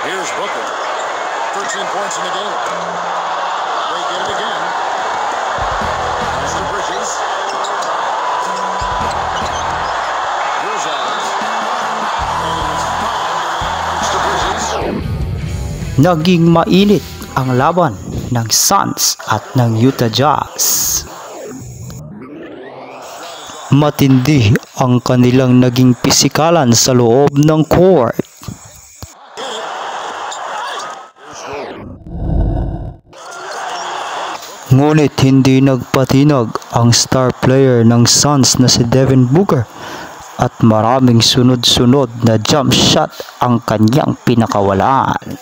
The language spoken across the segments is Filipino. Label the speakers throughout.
Speaker 1: Here's Booker. 13 points in the game. They get it again. Mr. Bridges. Here's Adams. And he's fouled. Mr. Bridges.
Speaker 2: Naging mainit ang laban ng Suns at ng Utah Jazz. Matindi ang kanilang naging pisikalan sa loob ng court. Ngunit hindi nagpatinag ang star player ng Suns na si Devin Booker at maraming sunod-sunod na jump shot ang kanyang pinakawalan.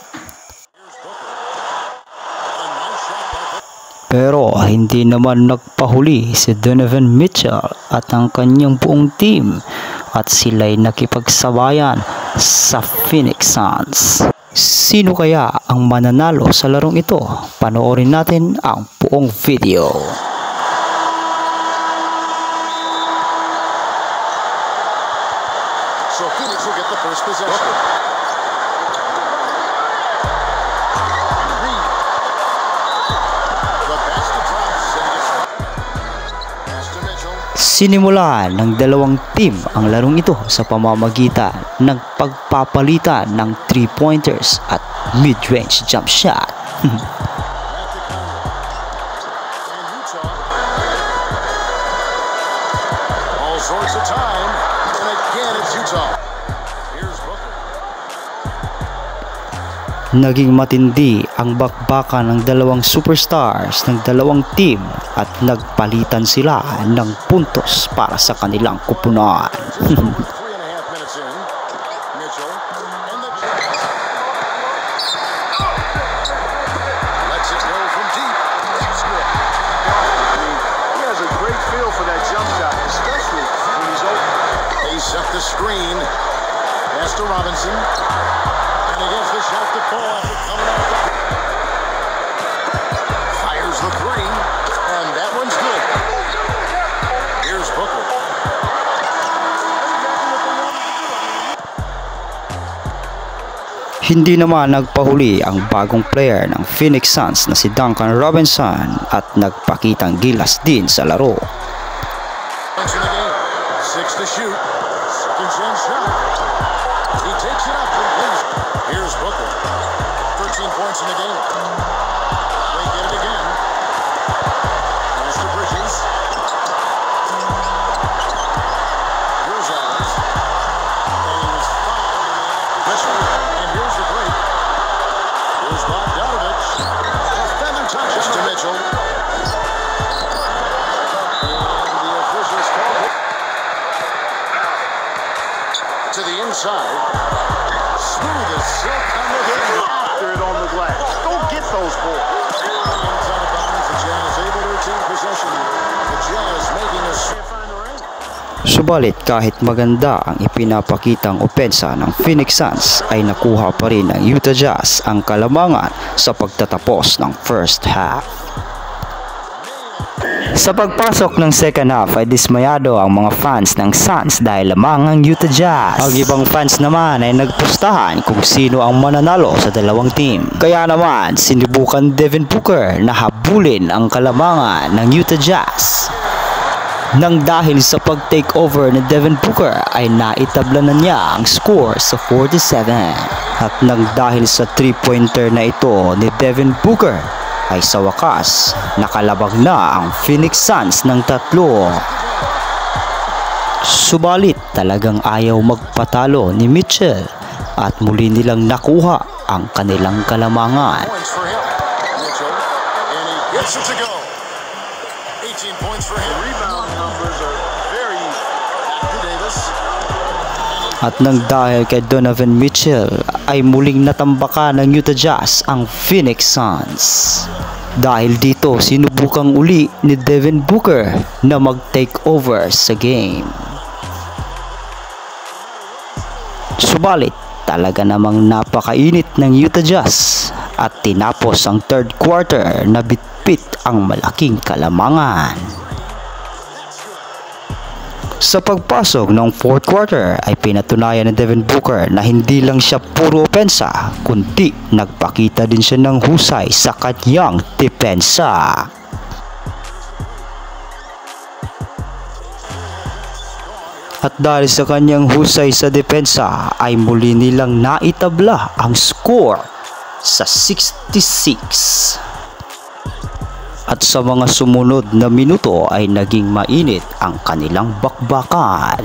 Speaker 2: Pero hindi naman nagpahuli si Donovan Mitchell at ang kanyang buong team at sila'y nakipagsabayan sa Phoenix Suns. Sino kaya ang mananalo sa larong ito? Panoorin natin ang buong video.
Speaker 1: So Phoenix will get the first possession.
Speaker 2: Sinimulan ng dalawang team ang larong ito sa pamamagitan ng pagpapalitan ng 3-pointers at mid-range jump shot.
Speaker 1: All sorts of time, and again it's Utah. Here's Booker.
Speaker 2: Naging matindi ang bakbakan ng dalawang superstars ng dalawang team at nagpalitan sila ng puntos para sa kanilang kupunan.
Speaker 1: 3.5 minutes in. Mitchell and the lets it go from deep. Smith.
Speaker 3: He has a great feel for that jump shot, especially when he's open.
Speaker 1: They set the screen. Pass to Robinson. And he gets the shot to fall after coming off the... Fires the three. And that one's good. Here's Booker.
Speaker 2: Hindi naman nagpahuli ang bagong player ng Phoenix Suns na si Duncan Robinson at nagpakitang gilas din sa laro.
Speaker 1: Points in the game. 6 to shoot. Second chance shot. He takes it up. Here's Booker. 13 points in the game. They get it again. Mr. Bridges. Here's Adams. And he was fouled in the act. And here's the break. Here's Bogdanovich. A feather touches to Mitchell. And the officials call it to the inside. Smooth as silk on the
Speaker 3: Get after it on the glass. Go get those balls.
Speaker 1: inside of bounds. The Jazz able to retain possession. The Jazz making a find the ring.
Speaker 2: Subalit kahit maganda ang ipinapakitang opensa ng Phoenix Suns ay nakuha pa rin ng Utah Jazz ang kalamangan sa pagtatapos ng first half. Sa pagpasok ng second half ay dismayado ang mga fans ng Suns dahil lamang ang Utah Jazz. Ang ibang fans naman ay nagpustahan kung sino ang mananalo sa dalawang team. Kaya naman sinubukan Devin Booker na habulin ang kalamangan ng Utah Jazz. Nang dahil sa pag-take over ni Devin Booker ay naitabla na niya ang score sa 47. At nang dahil sa 3-pointer na ito ni Devin Booker ay sa wakas nakalabag na ang Phoenix Suns ng 3. Subalit talagang ayaw magpatalo ni Mitchell at muli nilang nakuha ang kanilang kalamangan.
Speaker 1: Points for him. Mitchell. And he gets it to go. 18 points for him.
Speaker 3: Rebound numbers are very easy.
Speaker 1: Back to Davis.
Speaker 2: At nang dahil kay Donovan Mitchell ay muling natambakan ng Utah Jazz ang Phoenix Suns. Dahil dito sinubukang uli ni Devin Booker na mag-take over sa game. Subalit talaga namang napakainit ng Utah Jazz at tinapos ang third quarter na bitbit ang malaking kalamangan. Sa pagpasok ng fourth quarter ay pinatunayan ni Devin Booker na hindi lang siya puro opensa, kundi nagpakita din siya ng husay sa kanyang depensa. At dahil sa kanyang husay sa depensa ay muli nilang naitabla ang score sa 66. At sa mga sumunod na minuto ay naging mainit ang kanilang bakbakan.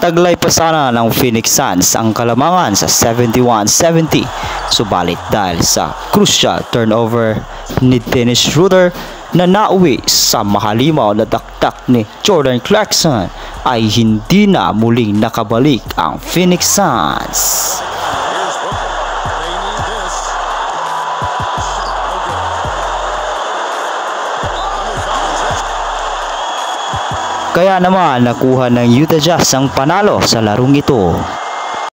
Speaker 2: Taglay pa sana ng Phoenix Suns ang kalamangan sa 71-70, subalit dahil sa crucial turnover ni Dennis Schroeder na nauwi sa mahalimaw na dakdak ni Jordan Clarkson ay hindi na muling nakabalik ang Phoenix Suns.
Speaker 1: Here's Booker. They need this. No good.
Speaker 2: Kaya naman nakuha ng Utah Jazz ang panalo sa larong ito.